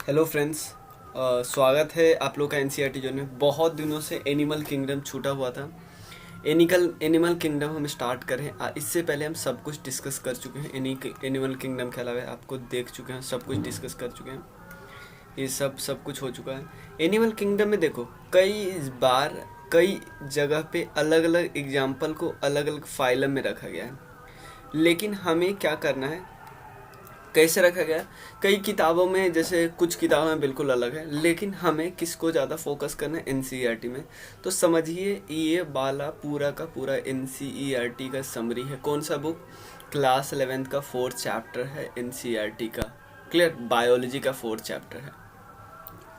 Hello friends. स्वागत है आप लोग का एनसीईआरटी जोन में। बहुत दिनों से एनिमल किंगडम छूटा हुआ था। एनिमल किंगडम हम स्टार्ट करें, इससे पहले हम सब कुछ डिस्कस कर चुके हैं। एनिमल किंगडम के अलावा आपको देख चुके हैं, सब कुछ डिस्कस कर चुके हैं। ये सब कुछ हो चुका है। एनिमल किंगडम में देखो, कई बार कई जगह पे अलग अलग एग्जाम्पल को अलग अलग फाइलम में रखा गया है, लेकिन हमें क्या करना है, कैसे रखा गया। कई किताबों में, जैसे कुछ किताबों में बिल्कुल अलग है, लेकिन हमें किसको ज़्यादा फोकस करना है, एनसीईआरटी में। तो समझिए, ये वाला पूरा का पूरा एनसीईआरटी का समरी है। कौन सा बुक? क्लास 11th का 4th चैप्टर है एनसीईआरटी का। क्लियर? बायोलॉजी का 4th चैप्टर है।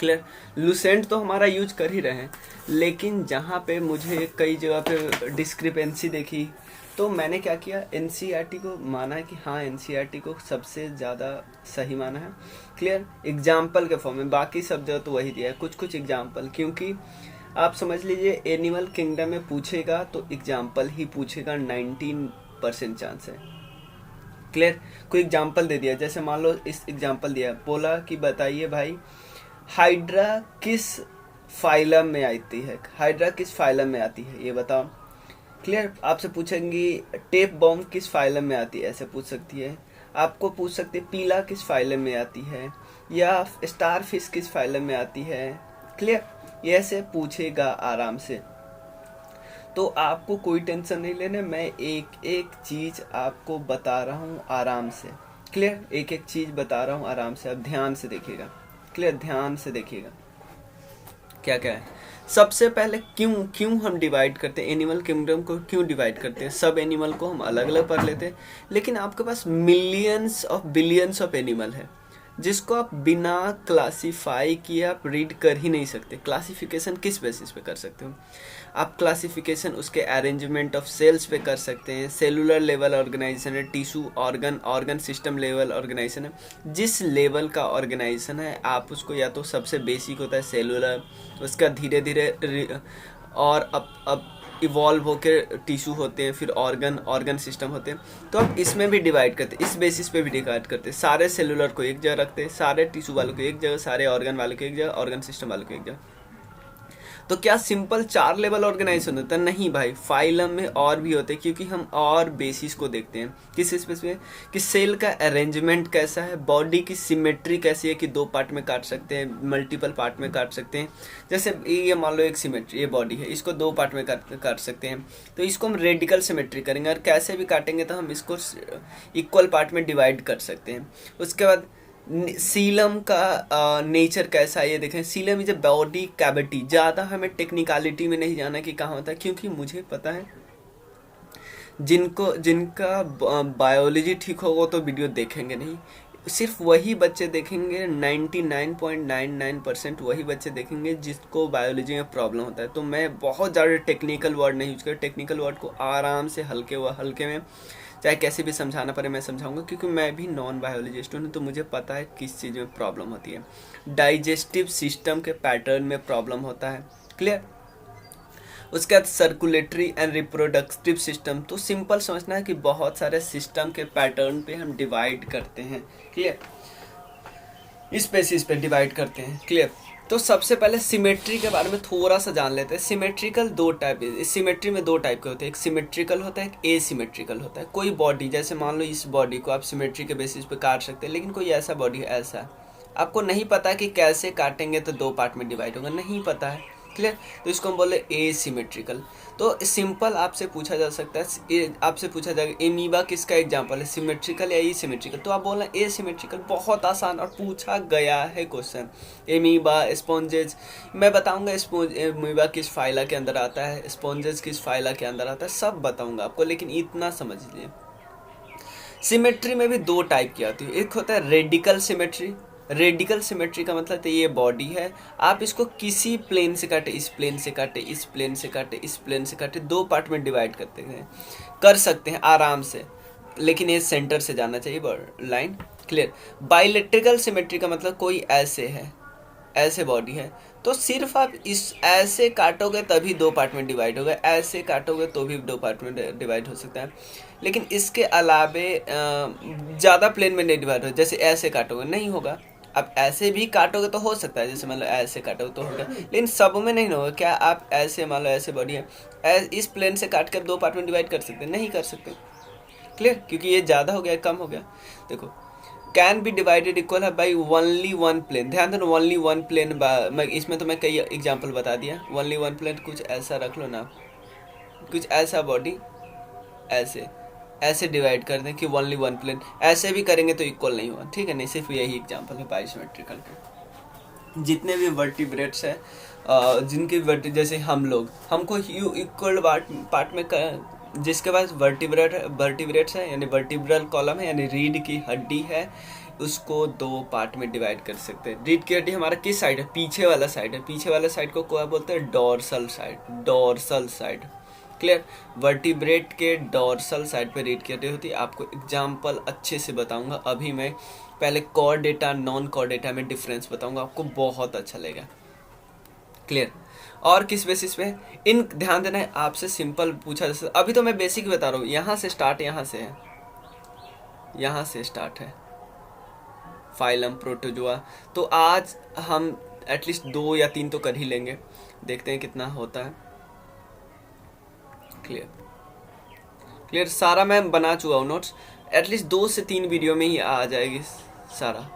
क्लियर? लुसेंट तो हमारा यूज कर ही रहे हैं, लेकिन जहाँ पे मुझे कई जगह पे डिस्क्रिपेंसी देखी, तो मैंने क्या किया, एनसीईआरटी को माना है कि हाँ, एनसीईआरटी को सबसे ज़्यादा सही माना है। क्लियर? एग्जाम्पल के फॉर्म में, बाकी सब जगह तो वही दिया है, कुछ कुछ एग्जाम्पल। क्योंकि आप समझ लीजिए, एनिमल किंगडम में पूछेगा तो एग्जाम्पल ही पूछेगा, 19% चांस है। क्लियर? कोई एग्जाम्पल दे दिया, जैसे मान लो इस एग्जाम्पल दिया, बोला कि बताइए भाई, हाइड्रा किस फाइलम में आती है, हाइड्रा किस फाइलम में आती है, ये बताओ। क्लियर? आपसे पूछेंगी टेप बॉम्ब किस फाइलम में आती है, ऐसे पूछ सकती है। आपको पूछ सकते पीला किस फाइलम में आती है, या स्टार फिश किस फाइलम में आती है। क्लियर? ये ऐसे पूछेगा आराम से, तो आपको कोई टेंशन नहीं लेना। मैं एक एक चीज आपको बता रहा हूँ आराम से। क्लियर? एक एक चीज बता रहा हूँ आराम से, अब ध्यान से देखिएगा। क्लियर? ध्यान से देखिएगा क्या क्या है। सबसे पहले क्यों क्यों हम डिवाइड करते हैं एनिमल किंगडम को, क्यों डिवाइड करते हैं। सब एनिमल को हम अलग अलग पढ़ लेते हैं, लेकिन आपके पास millions of billions of animal है, जिसको आप बिना क्लासीफाई किए आप रीड कर ही नहीं सकते। क्लासिफिकेशन किस बेसिस पे कर सकते हो आप? क्लासिफिकेशन उसके अरेंजमेंट ऑफ सेल्स पे कर सकते हैं। सेलुलर लेवल ऑर्गेनाइजेशन है, tissue organ system level organisation है। जिस लेवल का ऑर्गेनाइजेशन है, आप उसको, या तो सबसे बेसिक होता है सेलुलर, उसका धीरे धीरे और अब इवॉल्व होकर टिश्यू होते हैं, फिर ऑर्गन सिस्टम होते हैं। तो अब इसमें भी डिवाइड करते हैं, इस बेसिस पे भी डिवाइड करते हैं। सारे सेलुलर को एक जगह रखते हैं, सारे टिश्यू वालों को एक जगह, सारे ऑर्गन वालों को एक जगह, ऑर्गन सिस्टम वालों को एक जगह। तो क्या सिंपल 4 लेवल ऑर्गेनाइजेशन होता है? नहीं भाई, फाइलम में और भी होते हैं, क्योंकि हम और बेसिस को देखते हैं। किस स्पेस में? कि सेल का अरेंजमेंट कैसा है, बॉडी की सिमेट्री कैसी है, कि 2 पार्ट में काट सकते हैं, मल्टीपल पार्ट में काट सकते हैं। जैसे ये मान लो एक सिमेट्री, ये बॉडी है, इसको 2 पार्ट में काट सकते हैं, तो इसको हम रेडिकल सिमेट्री करेंगे, और कैसे भी काटेंगे तो हम इसको इक्वल पार्ट में डिवाइड कर सकते हैं। उसके बाद सीलम का नेचर कैसा है, ये देखें। Seelam is a body cavity. ज़्यादा हमें टेक्निकलिटी में नहीं जाना कि कहाँ होता है, क्योंकि मुझे पता है जिनका बायोलॉजी ठीक होगा तो वीडियो देखेंगे नहीं। सिर्फ वही बच्चे देखेंगे, 99.99% वही बच्चे देखेंगे जिसको बायोलॉजी में प्रॉब्लम होता है। तो मैं बहुत ज़्यादा टेक्निकल वर्ड नहीं यूज कर, टेक्निकल वर्ड को आराम से हल्के में, चाहे कैसे भी समझाना पड़े मैं समझाऊंगा, क्योंकि मैं भी नॉन बायोलॉजिस्ट हूँ, तो मुझे पता है किस चीज़ में प्रॉब्लम होती है। डाइजेस्टिव सिस्टम के पैटर्न में प्रॉब्लम होता है। क्लियर? उसके बाद सर्कुलेटरी एंड रिप्रोडक्टिव सिस्टम। तो सिंपल समझना है कि बहुत सारे सिस्टम के पैटर्न पे हम डिवाइड करते हैं। क्लियर? इस बेसिस पे डिवाइड करते हैं। क्लियर? तो सबसे पहले सिमेट्री के बारे में थोड़ा सा जान लेते हैं। सिमेट्रिकल 2 टाइप, इस सिमेट्री में 2 टाइप के होते हैं, एक सिमेट्रिकल होता है, एक एसिमेट्रिकल होता है। कोई बॉडी, जैसे मान लो इस बॉडी को आप सिमेट्री के बेसिस पे काट सकते हैं, लेकिन कोई ऐसा बॉडी है, ऐसा आपको नहीं पता कि कैसे काटेंगे तो 2 पार्ट में डिवाइड होगा, नहीं पता है। क्लियर? तो इसको हम बोले एसिमेट्रिकल। तो सिंपल आपसे पूछा जा सकता है, आपसे पूछा जाएगा एमीबा किसका एग्जांपल है, सिमेट्रिकल या एसिमेट्रिकल? तो आप बोलना एसिमेट्रिकल। बहुत आसान, और पूछा गया है क्वेश्चन। एमीबा, स्पॉन्जेज, मैं बताऊंगा एमीबा किस फाइला के अंदर आता है, स्पॉन्जेज किस फाइला के अंदर आता है, सब बताऊंगा आपको, लेकिन इतना समझ लीजिए। सिमेट्री में भी 2 टाइप की आती है। एक होता है रेडिकल सिमेट्री। रेडिकल सिमेट्री का मतलब तो ये बॉडी है, आप इसको किसी प्लेन से काटे, इस प्लेन से काटे, इस प्लेन से काटे, इस प्लेन से काटे, 2 पार्ट में डिवाइड कर सकते हैं आराम से, लेकिन ये सेंटर से जाना चाहिए लाइन। क्लियर? बाइलेट्रिकल सिमेट्री का मतलब कोई ऐसे है, ऐसे बॉडी है, तो सिर्फ आप इस ऐसे काटोगे तभी 2 पार्ट में डिवाइड होगा, ऐसे काटोगे तो भी 2 पार्ट में डिवाइड हो सकता है। लेकिन इसके अलावे ज़्यादा प्लेन में नहीं डिवाइड हो, जैसे ऐसे काटोगे नहीं होगा, आप ऐसे भी काटोगे तो हो सकता है, जैसे मान लो ऐसे काटोगे तो होगा, लेकिन सब में नहीं ना होगा। क्या आप ऐसे मान लो ऐसे बॉडी है, इस प्लेन से काट कर 2 पार्ट में डिवाइड कर सकते हैं? नहीं कर सकते। क्लियर, क्योंकि ये ज़्यादा हो गया कम हो गया। देखो, कैन बी डिवाइडेड इक्वल है बाई ओनली वन प्लेन। ध्यान देना, ओनली वन प्लेन। मैं इसमें तो मैं कई एग्जाम्पल बता दिया। ओनली वन प्लेन कुछ ऐसा रख लो ना, कुछ ऐसा बॉडी ऐसे ऐसे डिवाइड कर दें कि ओनली वन प्लेन। ऐसे भी करेंगे तो इक्वल नहीं हुआ, ठीक है। नहीं, सिर्फ यही एग्जाम्पल है बाइसिमेट्रिकल के। जितने भी वर्टिब्रेट्स हैं, जिनके जैसे हम लोग, हमको इक्वल पार्ट में जिसके पास वर्टिब्रेट्स है यानी वर्टिब्रल कॉलम है यानी रीढ़ की हड्डी है, उसको 2 पार्ट में डिवाइड कर सकते हैं। रीढ़ की हड्डी हमारा किस साइड है? पीछे वाला साइड है। पीछे वाला साइड को क्या बोलते हैं? Dorsal side. Dorsal side. Clear. Vertebrate के डोर्सल साइड पे रीढ़ की हड्डी होती है। आपको एग्जाम्पल अच्छे से बताऊंगा अभी मैं। पहले कॉर्डेटा नॉन कॉर्डेटा में डिफरेंस बताऊंगा, आपको बहुत अच्छा लगेगा। क्लियर। और किस बेसिस पे? इन ध्यान देना है, आपसे सिंपल पूछा जैसे अभी तो मैं बेसिक बता रहा हूँ। यहाँ से स्टार्ट, यहाँ से है, यहाँ से स्टार्ट है फाइलम प्रोटोजोआ। तो आज हम एटलीस्ट 2 या 3 तो कर ही लेंगे, देखते हैं कितना होता है। क्लियर। क्लियर, सारा मैं बना चुका हूँ नोट्स, एटलीस्ट 2 से 3 वीडियो में ही आ जाएगी सारा।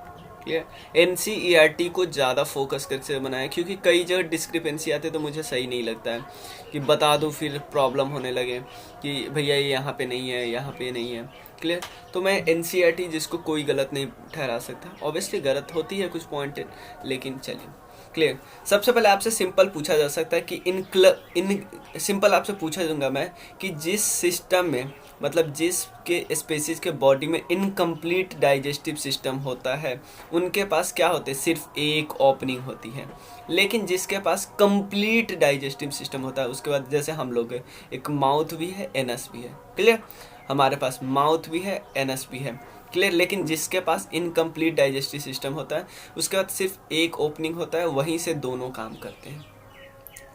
क्लियर। NCERT को ज़्यादा फोकस करके बनाया, क्योंकि कई जगह डिस्क्रिपेंसी आते तो मुझे सही नहीं लगता है कि बता दूँ फिर प्रॉब्लम होने लगे कि भैया ये यहाँ पे नहीं है, यहाँ पे नहीं है। क्लियर। तो मैं NCERT जिसको कोई गलत नहीं ठहरा सकता, ऑब्वियसली गलत होती है कुछ पॉइंट, लेकिन चलिए। क्लियर। सबसे पहले आपसे सिंपल पूछा जा सकता है कि इन सिंपल आपसे पूछा दूंगा मैं कि जिस सिस्टम में, मतलब जिसके स्पेसीज के बॉडी में इनकम्प्लीट डाइजेस्टिव सिस्टम होता है, उनके पास क्या होते हैं? सिर्फ एक ओपनिंग होती है। लेकिन जिसके पास कंप्लीट डाइजेस्टिव सिस्टम होता है, उसके बाद जैसे हम लोग एक माउथ भी है, एनस भी है। क्लियर। हमारे पास माउथ भी है, एनस भी है। क्लियर। लेकिन जिसके पास इनकम्प्लीट डाइजेस्टिव सिस्टम होता है, उसके बाद सिर्फ एक ओपनिंग होता है, वहीं से दोनों काम करते हैं,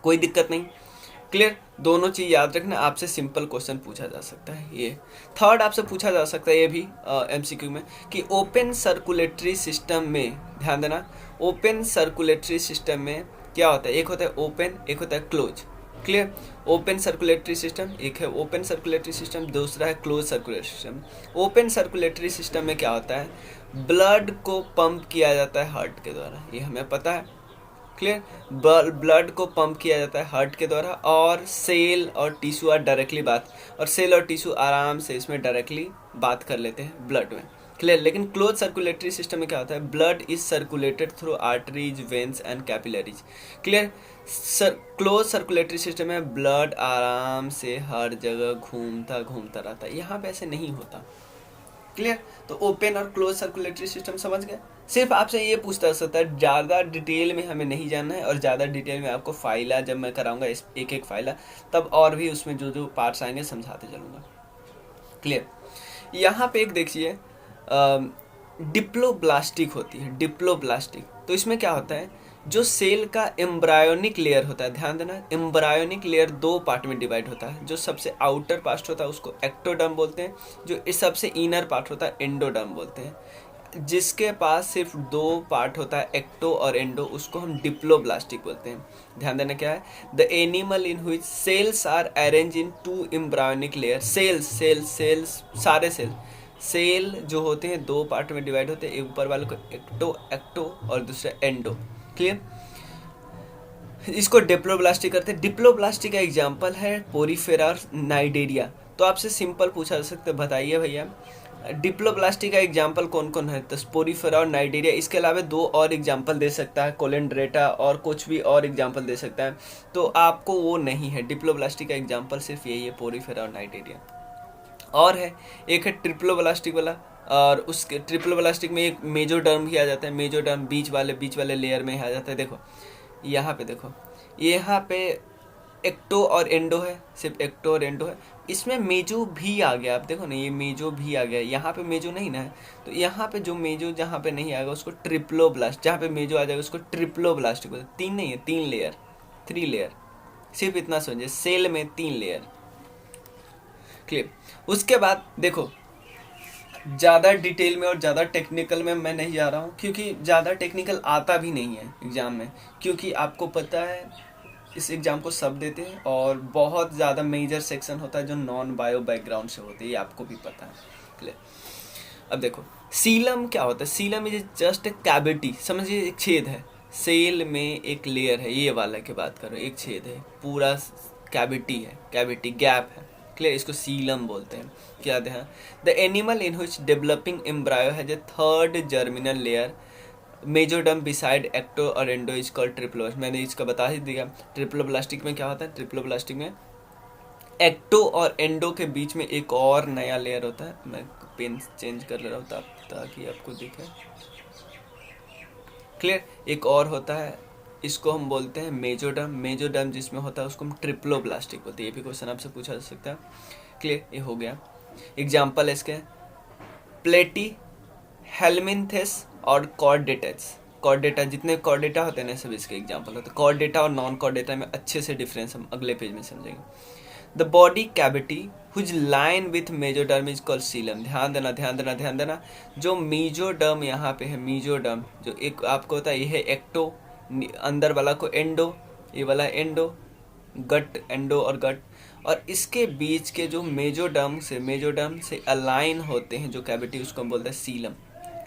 कोई दिक्कत नहीं। क्लियर। दोनों चीज़ याद रखना। आपसे सिंपल क्वेश्चन पूछा जा सकता है ये। थर्ड आपसे पूछा जा सकता है ये भी MCQ में कि ओपन सर्कुलेटरी सिस्टम में, ध्यान देना, ओपन सर्कुलेटरी सिस्टम में क्या होता है? एक होता है ओपन, एक होता है close. Clear. Open circulatory system, एक है ओपन सर्कुलेटरी सिस्टम, दूसरा है close circulatory system. Open circulatory system में क्या होता है? ब्लड को पंप किया जाता है हार्ट के द्वारा, ये हमें पता है। क्लियर। ब्लड को पंप किया जाता है हार्ट के द्वारा, और सेल और टिश्यू आर डायरेक्टली और सेल और टिश्यू आराम से इसमें डायरेक्टली बात कर लेते हैं ब्लड में। क्लियर। लेकिन क्लोज सर्कुलेटरी सिस्टम में क्या होता है? Blood is circulated through arteries, veins and capillaries. Clear. Close circulatory system में ब्लड आराम से हर जगह घूमता घूमता रहता है, यहाँ पे ऐसे नहीं होता। क्लियर। तो ओपन और क्लोज सर्कुलेटरी सिस्टम समझ गए। सिर्फ आपसे ये पूछता सकता है, ज़्यादा डिटेल में हमें नहीं जानना है, और ज़्यादा डिटेल में आपको फाइला जब मैं कराऊंगा एक एक फाइला, तब और भी उसमें जो जो पार्ट्स आएंगे समझाते चलूँगा। क्लियर। यहाँ पे एक देखिए डिप्लोब्लास्टिक होती है, डिप्लोब्लास्टिक। तो इसमें क्या होता है? जो सेल का एम्ब्रायोनिक लेयर होता है, ध्यान देना, एम्ब्रायोनिक लेयर 2 पार्ट में डिवाइड होता है। जो सबसे आउटर पार्ट होता है उसको एक्टोडर्म बोलते हैं, जो इस सबसे इनर पार्ट होता है एंडोडर्म बोलते हैं। जिसके पास सिर्फ 2 पार्ट होता है, एक्टो और एंडो, उसको हम डिप्लोब्लास्टिक बोलते हैं। ध्यान देना क्या है? The animal in which cells are arrange in 2 embryonic layer. Cells सारे सेल जो होते हैं 2 पार्ट में डिवाइड होते हैं, एक ऊपर वाले को एक्टो और दूसरा एंडो। क्लियर। इसको डिप्लोब्लास्टिक करते हैं। डिप्लोब्लास्टिक का एग्जांपल है पोरीफेरा नाइडेरिया। तो आपसे सिंपल पूछा जा सकता है, बताइए भैया डिप्लोब्लास्टिक का एग्जांपल कौन कौन है? तो पोरीफेरा और नाइडेरिया। इसके अलावा 2 और एग्जांपल दे सकता है, कोलेंड्रेटा और कुछ भी और एग्जांपल दे सकता है, तो आपको वो नहीं है। डिप्लोब्लास्टिक का एग्जांपल सिर्फ यही है, पोरीफेरा और नाइडेरिया। और है एक है ट्रिप्लोब्लास्टिक वाला, और उसके ट्रिप्लोब्लास्टिक में एक मेजोडर्म भी आ जाता है। मेजोडर्म बीच वाले लेयर में आ जाता है। देखो यहाँ पे, देखो यहाँ पे एक्टो और एंडो है, सिर्फ एक्टो और एंडो है। इसमें मेजो भी आ गया, आप देखो ना, ये मेजो भी आ गया। यहाँ पे मेजो नहीं ना है, तो यहाँ पे जो मेजो जहाँ पे नहीं आएगा उसको ट्रिप्लोब्लास्ट, जहाँ पे मेजो आ जाएगा उसको ट्रिप्लोब्लास्टिक बोलते हैं। 3 नहीं है, 3 लेयर, 3 लेयर, सिर्फ इतना समझिए, सेल में 3 लेयर। क्लियर। उसके बाद देखो ज़्यादा डिटेल में और ज़्यादा टेक्निकल में मैं नहीं जा रहा हूँ, क्योंकि ज़्यादा टेक्निकल आता भी नहीं है एग्ज़ाम में, क्योंकि आपको पता है इस एग्ज़ाम को सब देते हैं और बहुत ज़्यादा मेजर सेक्शन होता है जो नॉन बायो बैकग्राउंड से होते हैं, ये आपको भी पता है। क्लियर। अब देखो सीलम क्या होता है। Seelam is just a cavity, समझिए एक छेद है, सेल में एक लेयर है, ये वाला की बात करो, एक छेद है, पूरा कैविटी है, कैविटी गैप है। क्लियर, इसको सीलम बोलते हैं। क्या ध्यान, the animal in which developing embryo has a third germinal layer mesoderm beside ecto और एंडो इज कॉल्ड ट्रिप्लोब्लास्ट। मैंने इसका बता ही दिया। ट्रिप्लोब्लास्टिक में क्या होता है, ट्रिप्लोब्लास्टिक में एक्टो और एंडो के बीच में एक और नया लेयर होता है। मैं पेन चेंज कर ले रहा हूँ ताकि आपको दिखे। क्लियर, एक और होता है, इसको हम बोलते हैं मेजोडर्म। मेजोडर्म जिसमें होता है उसको हम ट्रिप्लोब्लास्टिक बोलते हैं। ये भी क्वेश्चन आपसे पूछा जा सकता है। क्लियर, ये हो गया। एग्जाम्पल है इसके प्लेटी, हेलमिन्थेस और कॉर्डेटस। कॉर्डेटा, जितने कॉर्डेटा होते हैं ना सब इसके एग्जाम्पल होते हैं। कॉर्डेटा और नॉन कॉर्डेटा में अच्छे से डिफरेंस हम अगले पेज में समझेंगे। The body cavity whose line with mesoderm is called coelom. ध्यान देना ध्यान देना ध्यान देना, जो मीजोडर्म यहाँ पे है, मीजोडर्म जो एक आपको होता है, ये है एक्टो, अंदर वाला को एंडो, ये वाला एंडो, गट, एंडो और गट, और इसके बीच के जो मेजोडर्म से अलाइन होते हैं जो कैविटी, उसको हम बोलते हैं coelom.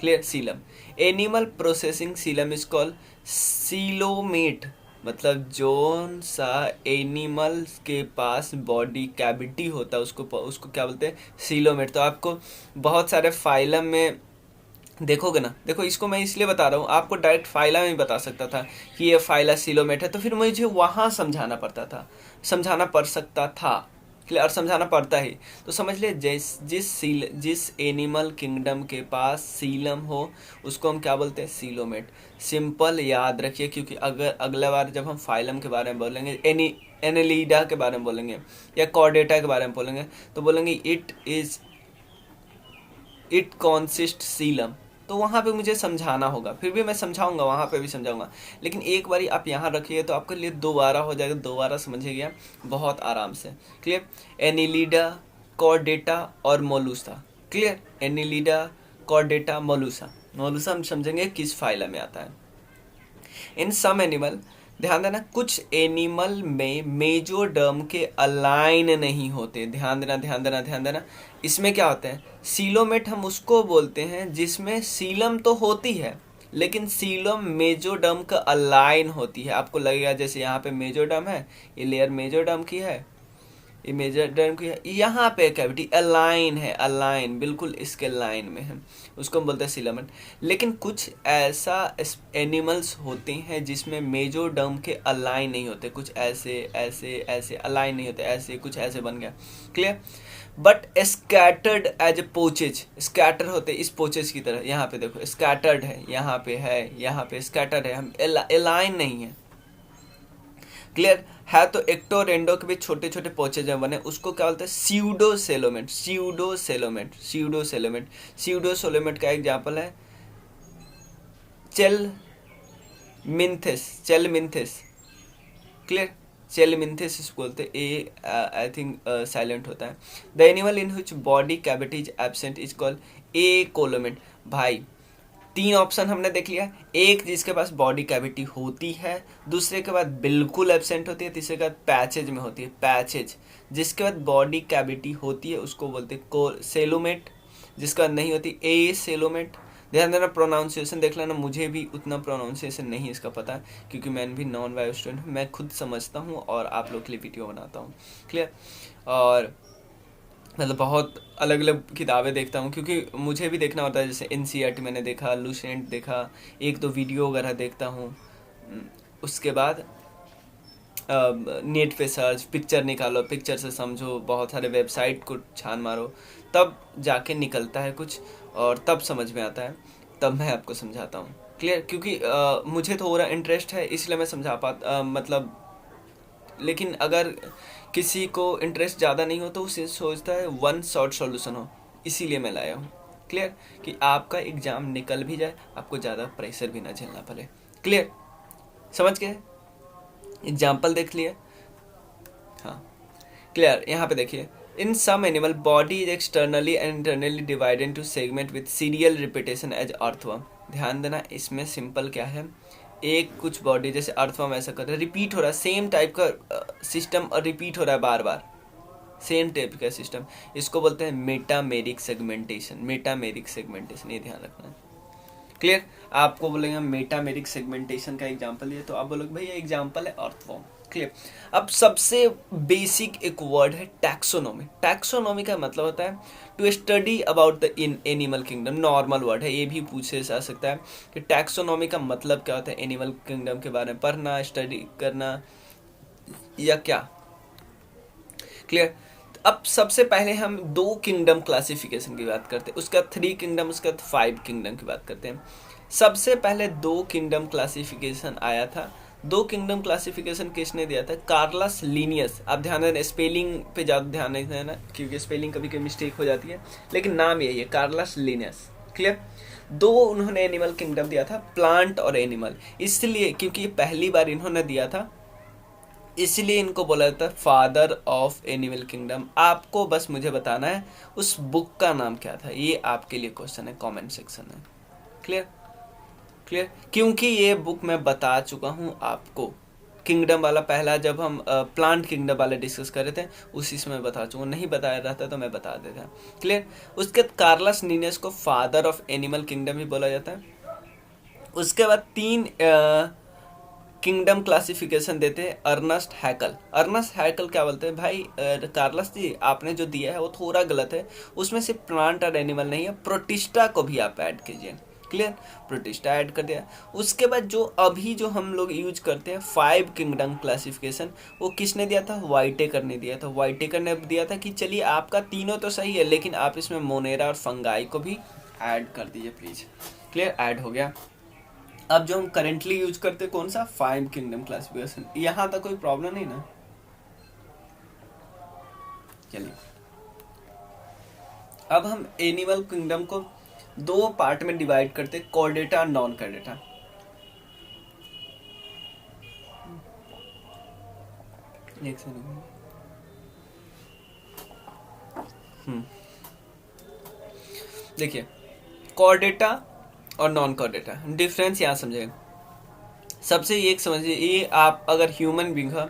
Clear, coelom. Animal processing coelom is called coelomate. मतलब जोन सा एनिमल के पास बॉडी कैविटी होता है उसको क्या बोलते हैं, सीलोमेट। तो आपको बहुत सारे फाइलम में देखोगे ना, देखो इसको मैं इसलिए बता रहा हूँ, आपको डायरेक्ट फाइला में ही बता सकता था कि ये फाइला सीलोमेट है, तो फिर मुझे वहाँ समझाना पड़ सकता था। क्लियर, और समझाना पड़ता ही। तो समझ ले, जिस एनिमल किंगडम के पास सीलम हो उसको हम क्या बोलते हैं, सीलोमेट। सिंपल याद रखिए, क्योंकि अगर अगला बार जब हम फाइलम के बारे में बोलेंगे, एनेलिडा के बारे में बोलेंगे या कॉर्डेटा के बारे में बोलेंगे, तो बोलेंगे इट कॉन्सिस्ट सीलम, तो वहाँ पे मुझे समझाना होगा। फिर भी मैं समझाऊंगा, वहाँ पे भी समझाऊंगा, लेकिन एक बारी आप यहाँ रखिए तो आपके लिए दोबारा हो जाएगा, दोबारा समझिएगा बहुत आराम से। क्लियर, एनिलिडा, कॉर्डेटा और Mollusca. Clear, Annelida, Chordata, Mollusca. Mollusca हम समझेंगे किस फाइला में आता है। इन सम एनिमल, ध्यान देना, कुछ एनिमल में मेजोडर्म के अलाइन नहीं होते। ध्यान देना ध्यान देना ध्यान देना, इसमें क्या होता है, सीलोमेट हम उसको बोलते हैं जिसमें सीलम तो होती है लेकिन सीलम मेजोडर्म का अलाइन होती है। आपको लगेगा जैसे यहाँ पे मेजोडर्म है, ये लेयर मेजोडर्म की है, ये मेजोडर्म की है, यहाँ पे कैविटी अलाइन है, अलाइन बिल्कुल इसके लाइन में है, उसको हम बोलते हैं सीलमेट। लेकिन कुछ ऐसा एनिमल्स होते हैं जिसमें मेजोडर्म के अलाइन नहीं होते, कुछ ऐसे ऐसे ऐसे अलाइन नहीं होते, ऐसे कुछ ऐसे बन गया। Clear, but scattered as a pouches, scatter होते इस पोचेज की तरह। यहाँ पे देखो स्कैटर्ड है, यहाँ पे स्कैटर्ड है, हम अलाइन नहीं है। क्लियर है, तो एक्टो और एंडो के बीच छोटे छोटे पोचेज में बने, उसको क्या बोलते हैं, स्यूडोसेलोमेट। स्यूडोसेलोमेट का एग्जाम्पल है चेलमिंथेस। क्लियर, चेलमिंथेस बोलते हैं, ए आई थिंक साइलेंट होता है। The animal in which body cavity is absent is called acoelomate. भाई 3 ऑप्शन हमने देख लिया, एक जिसके पास बॉडी कैविटी होती है, दूसरे के बाद बिल्कुल एब्सेंट होती है, तीसरे के बाद पैचेज में होती है, पैचेज। जिसके बाद बॉडी कैविटी होती है उसको बोलते हैं सेलोमेट, जिसके बाद नहीं होती ए सेलोमेट। ध्यान देना, प्रोनाउंसिएशन देख लेना, मुझे भी उतना प्रोनाउंसिएशन नहीं इसका पता है, क्योंकि मैं भी नॉन बायो स्टूडेंट हूँ, मैं खुद समझता हूँ और आप लोग के लिए वीडियो बनाता हूँ। क्लियर, और मतलब बहुत अलग अलग किताबें देखता हूँ, क्योंकि मुझे भी देखना होता है, जैसे NCERT मैंने देखा, लूसेंट देखा, एक दो वीडियो वगैरह देखता हूँ। उसके बाद नेट पे सर्च, पिक्चर निकालो, पिक्चर से समझो, बहुत सारे वेबसाइट को छान मारो, तब जाके निकलता है कुछ और तब समझ में आता है, तब मैं आपको समझाता हूँ। क्लियर, क्योंकि मुझे थोड़ा इंटरेस्ट है इसलिए मैं समझा पाता, मतलब, लेकिन अगर किसी को इंटरेस्ट ज़्यादा नहीं हो तो उसे सोचता है वन शॉर्ट सॉल्यूशन हो, इसीलिए मैं लाया हूँ। क्लियर, कि आपका एग्ज़ाम निकल भी जाए, आपको ज़्यादा प्रेशर भी ना झेलना पड़े। क्लियर, समझ गए, एग्जाम्पल देख लिए। हाँ, क्लियर, यहाँ पे देखिए In some animal, body is externally and internally divided into segment with serial repetition as earthworm. ध्यान देना, इसमें सिंपल क्या है, एक कुछ बॉडी जैसे अर्थवर्म ऐसा कर रहा है, रिपीट हो रहा है, सेम टाइप का सिस्टम और रिपीट हो रहा है बार बार, सेम टाइप का सिस्टम, इसको बोलते हैं मेटामेरिक सेगमेंटेशन। मेटामेरिक सेगमेंटेशन, ये ध्यान रखना है। क्लियर? आपको बोलेंगे मेटामेरिक सेगमेंटेशन का एग्जांपल दिया तो आप बोलोगे भैया एग्जांपल है अर्थवर्म। क्लियर? अब सबसे बेसिक एक वर्ड है टैक्सोनॉमी। टैक्सोनॉमी का मतलब होता है to study about the in animal kingdom. Normal word है, ये भी पूछे जा सकता है कि टैक्सोनॉमी का मतलब क्या होता है, एनिमल किंगडम के बारे में पढ़ना, स्टडी करना या क्या। क्लियर? अब सबसे पहले हम 2 किंगडम क्लासिफिकेशन की बात करते हैं, उसका 3 किंगडम, उसका 5 किंगडम की बात करते हैं। सबसे पहले 2 किंगडम क्लासिफिकेशन आया था। 2 किंगडम क्लासिफिकेशन किसने दिया था? Carolus Linnaeus. आप ध्यान देना, स्पेलिंग पे ज़्यादा ध्यान नहीं देना क्योंकि स्पेलिंग कभी कभी मिस्टेक हो जाती है, लेकिन नाम यही है, कार्लस लिनियस। क्लियर? 2 उन्होंने एनिमल किंगडम दिया था, प्लांट और एनिमल। इसलिए क्योंकि पहली बार इन्होंने दिया था, इसलिए इनको बोला जाता है फादर ऑफ एनिमल किंगडम। आपको बस मुझे बताना है उस बुक का नाम क्या था, ये आपके लिए क्वेश्चन है, कमेंट सेक्शन में। क्लियर? क्लियर? क्योंकि ये बुक मैं बता चुका हूँ आपको, किंगडम वाला पहला जब हम प्लांट किंगडम वाले डिस्कस कर रहे थे उसी से मैं बता चुका हूँ, नहीं बताया रहता तो मैं बता देता। क्लियर? उसके बाद कार्लस लिनियस को फादर ऑफ एनिमल किंगडम भी बोला जाता है। उसके बाद 3 किंगडम क्लासिफिकेशन देते हैं अर्नस्ट हैकल। अर्नस्ट हैकल क्या बोलते हैं, भाई कार्लस जी आपने जो दिया है वो थोड़ा गलत है, उसमें सिर्फ प्लांट और एनिमल नहीं है, प्रोटिस्टा को भी आप ऐड कीजिए। क्लियर? प्रोटिस्टा ऐड कर दिया। उसके बाद जो अभी जो हम लोग यूज करते हैं 5 किंगडम क्लासिफिकेशन, वो किसने दिया था? व्हाइटेकर ने दिया था। व्हाइटेकर ने दिया था कि चलिए आपका तीनों तो सही है, लेकिन आप इसमें मोनेरा और फंगाई को भी ऐड कर दीजिए प्लीज। क्लियर? ऐड हो गया। अब जो हम करेंटली यूज करते हैं कौन सा? 5 किंगडम क्लासिफिकेशन। यहां तक कोई प्रॉब्लम नहीं ना? चलिए, अब हम एनिमल किंगडम को 2 पार्ट में डिवाइड करते हैं, कॉर्डेटा और नॉन कॉर्डेटा। देखिए, कॉर्डेटा और नॉन कॉर्डेटा, डिफरेंस यहाँ समझेगा। सबसे एक समझिए, ये आप अगर ह्यूमन बींग है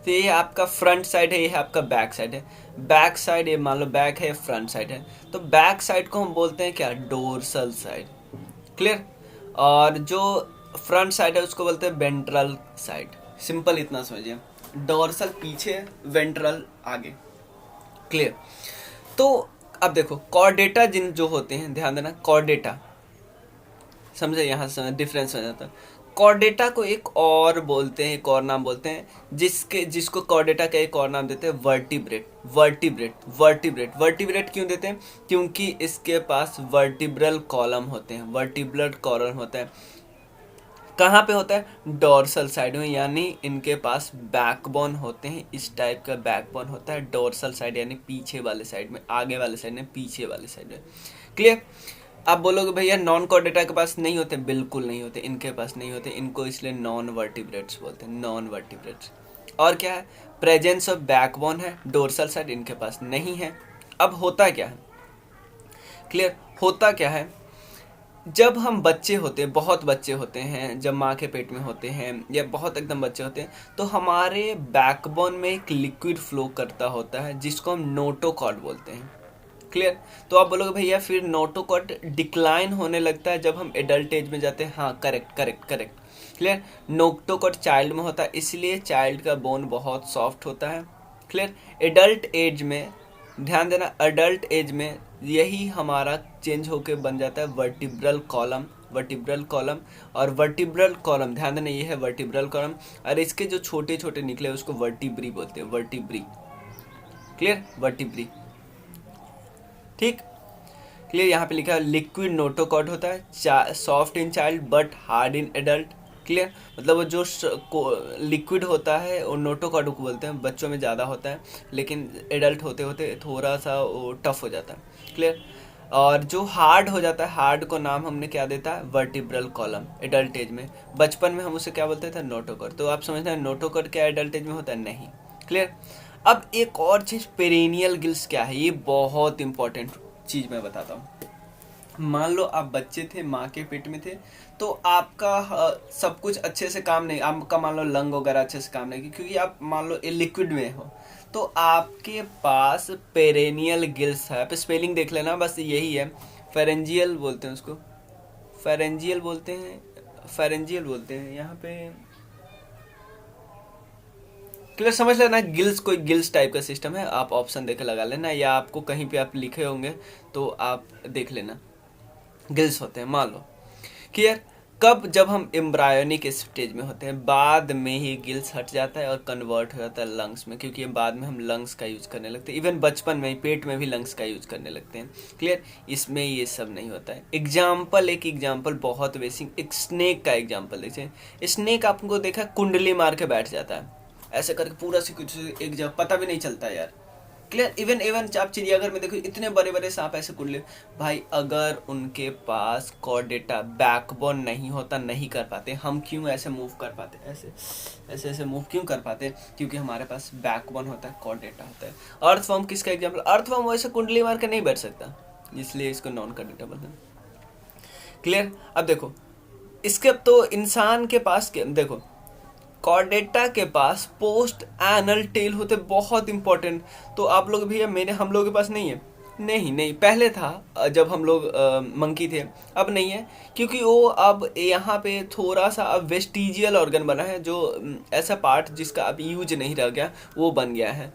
तो ये आपका फ्रंट साइड है, ये आपका बैक साइड है। बैक साइड, ये मान लो बैक है, फ्रंट साइड है, तो बैक साइड को हम बोलते हैं क्या? Dorsal side. क्लियर? और जो फ्रंट साइड है उसको बोलते हैं वेंट्रल साइड। सिंपल इतना समझिए, डोर्सल पीछे, वेंट्रल आगे। क्लियर? तो अब देखो कॉर्डेटा जिन जो होते हैं, ध्यान देना, कॉर्डेटा समझे, यहाँ से डिफरेंस हो जाता है। कॉर्डेटा को एक और बोलते हैं, एक और नाम बोलते हैं, जिसको कॉर्डेटा का एक और नाम देते हैं वर्टिब्रेट। वर्टिब्रेट क्यों देते हैं? क्योंकि इसके पास वर्टिब्रल कॉलम होते हैं। वर्टिब्रल कॉलम होता है कहाँ पे होता है? डोर्सल साइड में, यानी इनके पास बैकबोन होते हैं, इस टाइप का बैकबोन होता है डोर्सल साइड, यानी पीछे वाले साइड में, आगे वाले साइड में, पीछे वाले साइड में। क्लियर? आप बोलोगे भैया नॉन कॉर्डेटा के पास नहीं होते, बिल्कुल नहीं होते, इनके पास नहीं होते, इनको इसलिए नॉन वर्टिब्रेट्स बोलते हैं, नॉन वर्टिब्रेट्स। और क्या है? प्रेजेंस ऑफ बैकबोन है, डोर्सल साइड इनके पास नहीं है। अब होता क्या है? क्लियर? होता क्या है, जब हम बच्चे होते हैं, बहुत बच्चे होते हैं, जब माँ के पेट में होते हैं या बहुत एकदम बच्चे होते हैं, तो हमारे बैकबोन में एक लिक्विड फ्लो करता होता है जिसको हम नोटोकॉर्ड बोलते हैं। क्लियर? तो आप बोलोगे भैया फिर नोटोकॉर्ड डिक्लाइन होने लगता है जब हम एडल्ट एज में जाते हैं। हाँ, करेक्ट। क्लियर? नोटोकॉर्ड चाइल्ड में होता है, इसलिए चाइल्ड का बोन बहुत सॉफ्ट होता है। क्लियर? एडल्ट एज में, ध्यान देना, एडल्ट एज में यही हमारा चेंज होके बन जाता है वर्टिब्रल कॉलम। और वर्टिब्रल कॉलम, ध्यान देना, ये है वर्टिब्रल कॉलम, और इसके जो छोटे छोटे निकले उसको वर्टिब्री बोलते हैं, वर्टिब्री। क्लियर? वर्टिब्री। ठीक? क्लियर? यहाँ पे लिखा है लिक्विड नोटोकॉर्ड होता है, soft in child but hard in adult. Clear? मतलब वो जो लिक्विड होता है वो नोटोकॉर्ड को बोलते हैं, बच्चों में ज़्यादा होता है, लेकिन एडल्ट होते होते थोड़ा सा वो टफ हो जाता है। क्लियर? और जो हार्ड हो जाता है, हार्ड को नाम हमने क्या देता है? Vertebral column. एडल्ट एज में, बचपन में हम उसे क्या बोलते थे? नोटोकॉर्ड। तो आप समझते हैं नोटोकॉर्ड क्या एडल्ट एज में होता है? नहीं। क्लियर? अब एक और चीज़, पेरेनियल गिल्स क्या है, ये बहुत इंपॉर्टेंट चीज़ मैं बताता हूँ। मान लो आप बच्चे थे, माँ के पेट में थे, तो आपका सब कुछ अच्छे से काम नहीं, आपका मान लो लंग वगैरह अच्छे से काम नहीं की, क्योंकि आप मान लो लिक्विड में हो, तो आपके पास पेरेनियल गिल्स है। आप स्पेलिंग देख लेना, बस यही है, फेरेंजियल बोलते हैं उसको, फेरेंजियल बोलते हैं, फेरेंजियल बोलते हैं यहाँ पे। क्लियर, समझ लेना, गिल्स कोई गिल्स टाइप का सिस्टम है, आप ऑप्शन देकर लगा लेना, या आपको कहीं पे आप लिखे होंगे तो आप देख लेना, गिल्स होते हैं मान लो। क्लियर, कब, जब हम एम्ब्रायोनिक स्टेज में होते हैं, बाद में ही गिल्स हट जाता है और कन्वर्ट हो जाता है लंग्स में, क्योंकि बाद में हम लंग्स का यूज करने लगते हैं, इवन बचपन में ही पेट में भी लंग्स का यूज करने लगते हैं। क्लियर, इसमें ये सब नहीं होता है। एग्जाम्पल, एक एग्जाम्पल बहुत बेसिक, एक स्नेक का एग्जाम्पल देखिए। स्नेक आपको देखा कुंडली मार के बैठ जाता है, ऐसे करके पूरा से कुछ एक जगह पता भी नहीं चलता यार। क्लियर, इवन इवन आप चिड़ियाघर में देखो, इतने बड़े बड़े सांप ऐसे कुंडले, भाई अगर उनके पास कॉर्डेटा बैकबोन नहीं होता, नहीं कर पाते। हम क्यों ऐसे मूव कर पाते, ऐसे ऐसे ऐसे मूव क्यों कर पाते, क्योंकि हमारे पास बैकबोन होता है, कॉर्डेटा होता है। अर्थवर्म किसका एग्जाम्पल, अर्थवर्म वैसे कुंडली मार के नहीं बैठ सकता, इसलिए इसको नॉन कॉर्डेटेबल है। क्लियर, अब देखो इसके, तो इंसान के पास देखो, कॉर्डेटा के पास पोस्ट एनल टेल होते, बहुत इंपॉर्टेंट। तो आप लोग भी, मेरे हम लोग के पास नहीं है, नहीं नहीं, पहले था जब हम लोग मंकी थे, अब नहीं है, क्योंकि वो अब यहाँ पे थोड़ा सा अब वेस्टिजियल ऑर्गन बना है, जो ऐसा पार्ट जिसका अब यूज नहीं रह गया, वो बन गया है।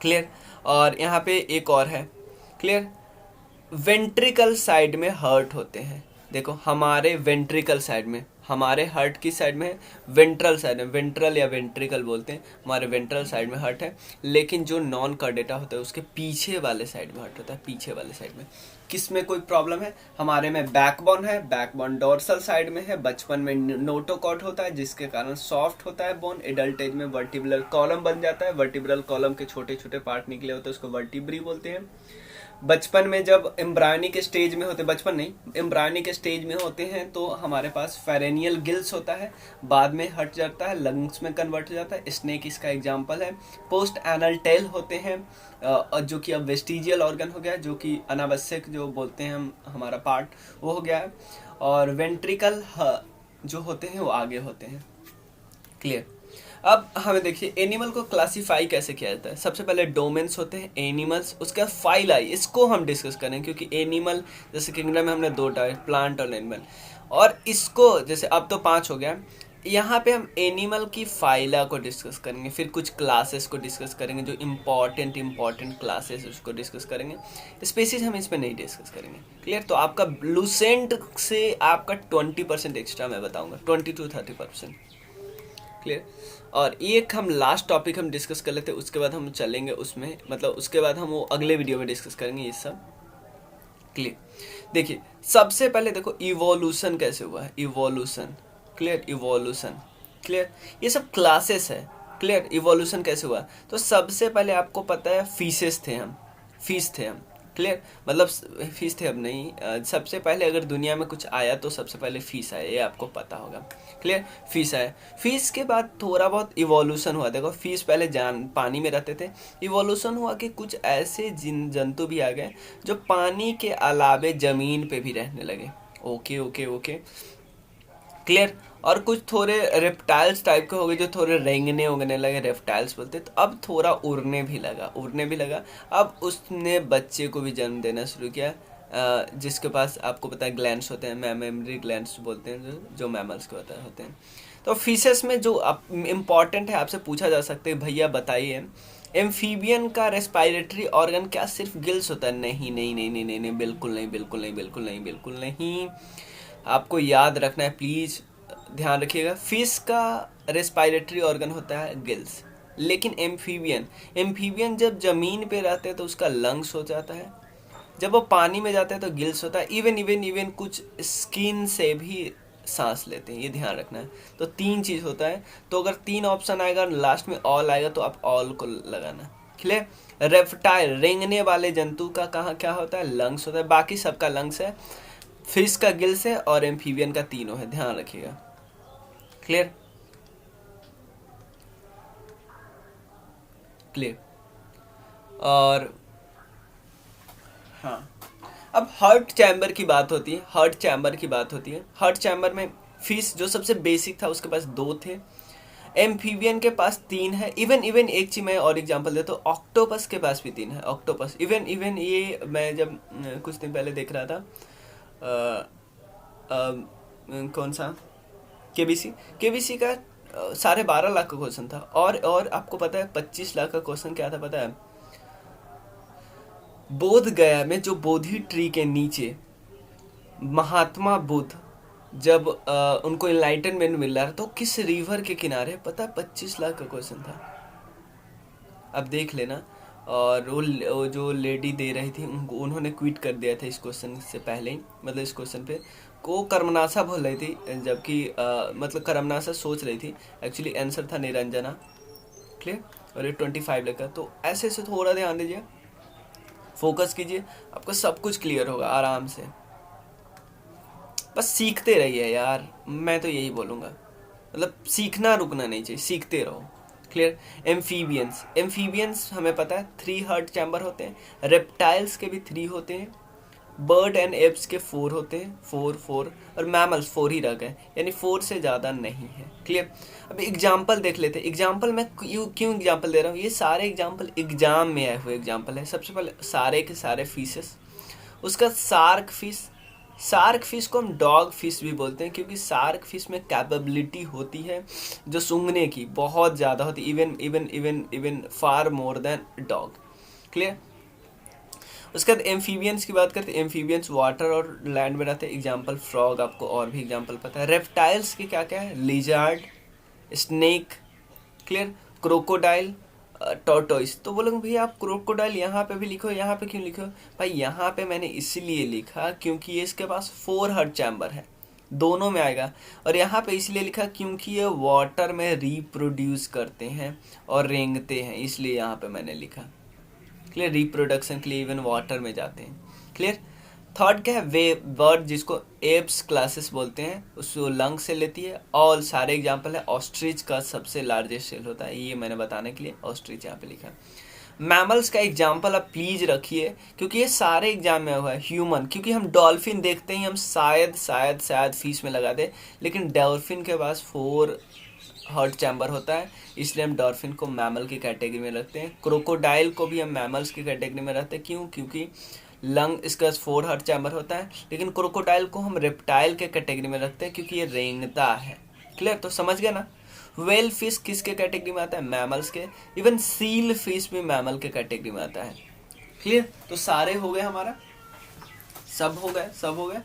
क्लियर, और यहाँ पे एक और है। क्लियर, वेंट्रिकल साइड में हर्ट होते हैं, देखो हमारे वेंट्रिकल साइड में, हमारे हार्ट की साइड में है, वेंट्रल साइड में, वेंट्रल या वेंट्रिकल बोलते हैं, हमारे वेंट्रल साइड में हर्ट है। लेकिन जो नॉन कॉर्डेटा होता है उसके पीछे वाले साइड में हर्ट होता है, पीछे वाले साइड में। किस में कोई प्रॉब्लम है, हमारे में बैकबोन है, बैकबोन डोर्सल साइड में है, बचपन में नोटोकॉट होता है जिसके कारण सॉफ्ट होता है बोन, एडल्ट एज में वर्टिब्रल कॉलम बन जाता है, वर्टिब्रल कॉलम के छोटे छोटे पार्ट निकले होते हैं, उसको वर्टिब्री बोलते हैं। बचपन में जब एम्ब्रायोनिक स्टेज में होते, बचपन नहीं, एम्ब्रायोनिक स्टेज में होते हैं, तो हमारे पास फेरेनियल गिल्स होता है, बाद में हट जाता है, लंग्स में कन्वर्ट हो जाता है, स्नेक इसका एग्जांपल है। पोस्ट एनल टेल होते हैं, जो कि अब वेस्टिजियल ऑर्गन हो गया, जो कि अनावश्यक जो बोलते हैं हम, हमारा पार्ट वो हो गया है। और वेंट्रिकल जो होते हैं वो आगे होते हैं। क्लियर, अब हमें देखिए एनिमल को क्लासिफाई कैसे किया जाता है। सबसे पहले डोमेन्स होते हैं एनिमल्स, उसके बाद फाइलाई, इसको हम डिस्कस करें, क्योंकि एनिमल जैसे किंगडम में हमने दो टाइप, प्लांट और एनिमल, और इसको जैसे अब तो 5 हो गया, यहाँ पे हम एनिमल की फाइला को डिस्कस करेंगे, फिर कुछ क्लासेस को डिस्कस करेंगे, जो इम्पॉर्टेंट क्लासेस उसको डिस्कस करेंगे, स्पेसीज हम इस पर नहीं डिस्कस करेंगे। क्लियर, तो आपका लूसेंट से आपका 20% एक्स्ट्रा मैं बताऊंगा, 20 to 30%। क्लियर, और एक हम लास्ट टॉपिक हम डिस्कस कर लेते हैं, उसके बाद हम चलेंगे उसमें, मतलब उसके बाद हम वो अगले वीडियो में डिस्कस करेंगे ये सब। क्लियर, देखिए सबसे पहले देखो इवोल्यूशन कैसे हुआ है, इवोल्यूशन। क्लियर, इवोल्यूशन, क्लियर, ये सब क्लासेस है। क्लियर, इवोल्यूशन कैसे हुआ, तो सबसे पहले आपको पता है फीसेस थे हम, फीस थे हम। क्लियर, मतलब फीस थे, अब नहीं, सबसे पहले अगर दुनिया में कुछ आया तो सबसे पहले फीस आया, ये आपको पता होगा। क्लियर, फीस आया, फीस के बाद थोड़ा बहुत इवोल्यूशन हुआ। देखो फीस पहले पानी में रहते थे, इवोल्यूशन हुआ कि कुछ ऐसे जंतु भी आ गए जो पानी के अलावे जमीन पे भी रहने लगे। ओके ओके ओके, क्लियर, और कुछ थोड़े रेप्टाइल्स टाइप के हो गए जो थोड़े रेंगने उगने लगे, रेप्टाइल्स बोलते, तो अब थोड़ा उड़ने भी लगा। अब उसने बच्चे को भी जन्म देना शुरू किया, जिसके पास आपको पता है ग्लैंड्स होते हैं, मेमरी ग्लैंड्स बोलते हैं, जो मैमल्स के होते हैं। तो फिशेस में जो इम्पॉर्टेंट है, आपसे पूछा जा सकता है भैया बताइए, एम्फीबियन का रेस्पिरेटरी ऑर्गन क्या सिर्फ गिल्स होता है? नहीं नहीं नहीं नहीं नहीं नहीं, बिल्कुल नहीं, बिल्कुल नहीं, बिल्कुल नहीं, बिल्कुल नहीं। आपको याद रखना है, प्लीज़ ध्यान रखिएगा, फिश का रेस्पिरेटरी ऑर्गन होता है गिल्स, लेकिन एम्फीबियन जब ज़मीन पे रहते हैं तो उसका लंग्स हो जाता है, जब वो पानी में जाते हैं तो गिल्स होता है, इवन कुछ स्किन से भी सांस लेते हैं, ये ध्यान रखना है। तो 3 चीज़ होता है, तो अगर 3 ऑप्शन आएगा लास्ट में ऑल आएगा तो आप ऑल को लगाना। क्लियर, रेप्टाइल रेंगने वाले जंतु का कहाँ क्या होता है? लंग्स होता है, बाकी सबका लंग्स है, फिश का गिल्स है, और एम्फीबियन का तीनों है, ध्यान रखिएगा। Clear, clear. और हाँ, अब हार्ट चैम्बर की बात होती है, हार्ट चैम्बर की बात होती है। हार्ट चैम्बर में फिश जो सबसे बेसिक था उसके पास 2 थे, एम्फीबियन के पास 3 है। इवन इवन एक चीज मैं और एग्जांपल देता हूँ, ऑक्टोपस के पास भी 3 है। ऑक्टोपस इवन इवन ये मैं जब कुछ दिन पहले देख रहा था, कौन सा, केबीसी, केबीसी का 12.5 लाख का क्वेश्चन था। और आपको पता है 25 लाख का क्वेश्चन क्या था पता है? बोध गया में जो बोधि ट्री के नीचे महात्मा बुद्ध जब उनको इनलाइटनमेंट मिल रहा था तो किस रिवर के किनारे, पता? 25 लाख का क्वेश्चन था, अब देख लेना। और वो जो लेडी दे रही थी उनको, उन्होंने क्विट कर दिया था इस क्वेश्चन से पहले ही, मतलब इस क्वेश्चन पे को कर्मनाशा बोल रही थी, जबकि मतलब कर्मनाशा सोच रही थी, एक्चुअली आंसर था निरंजना। क्लियर। और ये 25 लाख का, तो ऐसे ऐसे थोड़ा ध्यान दीजिए, फोकस कीजिए, आपको सब कुछ क्लियर होगा आराम से। बस सीखते रहिए यार, मैं तो यही बोलूँगा, मतलब सीखना रुकना नहीं चाहिए, सीखते रहो। क्लियर। एम्फीबियंस, एम्फीबियंस हमें पता है 3 हार्ट चैम्बर होते हैं, रेप्टाइल्स के भी 3 होते हैं, बर्ड एंड एप्स के 4 होते हैं, 4 और मैमल्स 4 ही रह गए, यानी 4 से ज़्यादा नहीं है। क्लियर। अब एग्जाम्पल देख लेते हैं। एग्जाम्पल मैं क्यों एग्जाम्पल दे रहा हूँ, ये सारे एग्जाम्पल एग्जाम में आए हुए एग्जाम्पल है। सबसे पहले सारे के सारे फिशेस, उसका सार्क फिश, सार्क फिश को हम डॉग फिश भी बोलते हैं क्योंकि सार्क फिश में कैपेबिलिटी होती है जो सूंघने की बहुत ज़्यादा होती है, इवन इवन इवन इवन फार मोर देन डॉग। क्लियर। उसके बाद एम्फीबियंस की बात करते हैं। एम्फीबियंस वाटर और लैंड में रहते हैं, एग्जाम्पल फ्रॉग, आपको और भी एग्जाम्पल पता है। रेप्टाइल्स के क्या क्या है? Lizard, snake, clear, crocodile, tortoise. तो बोलोगे भैया आप क्रोकोडाइल यहाँ पे भी लिखो, यहाँ पे क्यों लिखो? भाई यहाँ पे मैंने इसलिए लिखा क्योंकि ये इसके पास 4 हार्ट चैम्बर है, दोनों में आएगा। और यहाँ पे इसलिए लिखा क्योंकि ये वाटर में रिप्रोड्यूस करते हैं और रेंगते हैं, इसलिए यहाँ पे मैंने लिखा। क्लियर। रिप्रोडक्शन के लिए इवन वाटर में जाते हैं। क्लियर। थर्ड क्या है? वे बर्ड, जिसको एप्स क्लासेस बोलते हैं, उसको लंग से लेती है। ऑल सारे एग्जाम्पल है। ऑस्ट्रिच का सबसे लार्जेस्ट सेल होता है, ये मैंने बताने के लिए ऑस्ट्रिच यहाँ पे लिखा। मैमल्स का एग्जाम्पल आप प्लीज रखिए क्योंकि ये सारे एग्जाम में हुआ है। ह्यूमन, क्योंकि हम डॉल्फिन देखते हैं, हम शायद फीस में लगा दे, लेकिन डॉल्फिन के पास 4 हार्ट चैम्बर होता है, इसलिए हम डॉल्फिन को मैमल की कैटेगरी में रखते हैं। क्रोकोडाइल को भी हम मैमल्स की कैटेगरी में रखते हैं, क्यों? क्योंकि लंग इसका 4 हार्ट चैम्बर होता है। लेकिन क्रोकोडाइल को हम रेप्टाइल के कैटेगरी में रखते हैं क्योंकि ये रेंगता है। क्लियर। तो समझ गया ना। व्हेल फिश किसके कैटेगरी में आता है? मैमल्स के। इवन सील फिश भी मैमल के कैटेगरी में आता है। क्लियर। तो सारे हो गए हमारा, सब हो गए, सब हो गए।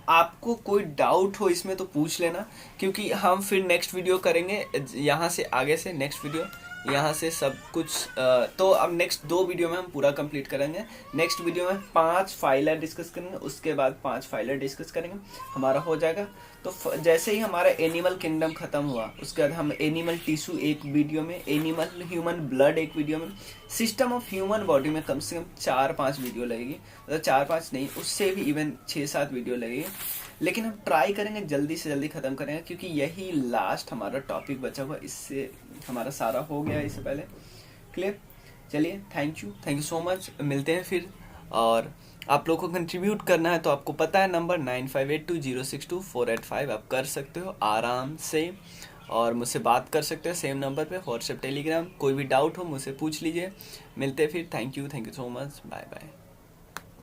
आपको कोई डाउट हो इसमें तो पूछ लेना, क्योंकि हम फिर नेक्स्ट वीडियो करेंगे यहाँ से आगे से, नेक्स्ट वीडियो यहाँ से सब कुछ। तो अब नेक्स्ट 2 वीडियो में हम पूरा कंप्लीट करेंगे। नेक्स्ट वीडियो में 5 फाइलर डिस्कस करेंगे, उसके बाद 5 फाइलर डिस्कस करेंगे, हमारा हो जाएगा। तो जैसे ही हमारा एनिमल किंगडम खत्म हुआ, उसके बाद हम एनिमल टिश्यू एक वीडियो में, एनिमल ह्यूमन ब्लड एक वीडियो में, सिस्टम ऑफ ह्यूमन बॉडी में कम से कम 4-5 वीडियो लगेगी, मतलब 4-5 नहीं, उससे भी इवन 6-7 वीडियो लगेगी। लेकिन हम ट्राई करेंगे जल्दी से जल्दी ख़त्म करेंगे क्योंकि यही लास्ट हमारा टॉपिक बचा हुआ, इससे हमारा सारा हो गया इससे पहले। क्लियर। चलिए, थैंक यू सो मच, मिलते हैं फिर। और आप लोग को कंट्रीब्यूट करना है तो आपको पता है नंबर 9582062485, आप कर सकते हो आराम से और मुझसे बात कर सकते हो सेम नंबर पे, व्हाट्सएप टेलीग्राम। कोई भी डाउट हो मुझसे पूछ लीजिए। मिलते हैं फिर। Thank you so much, bye bye.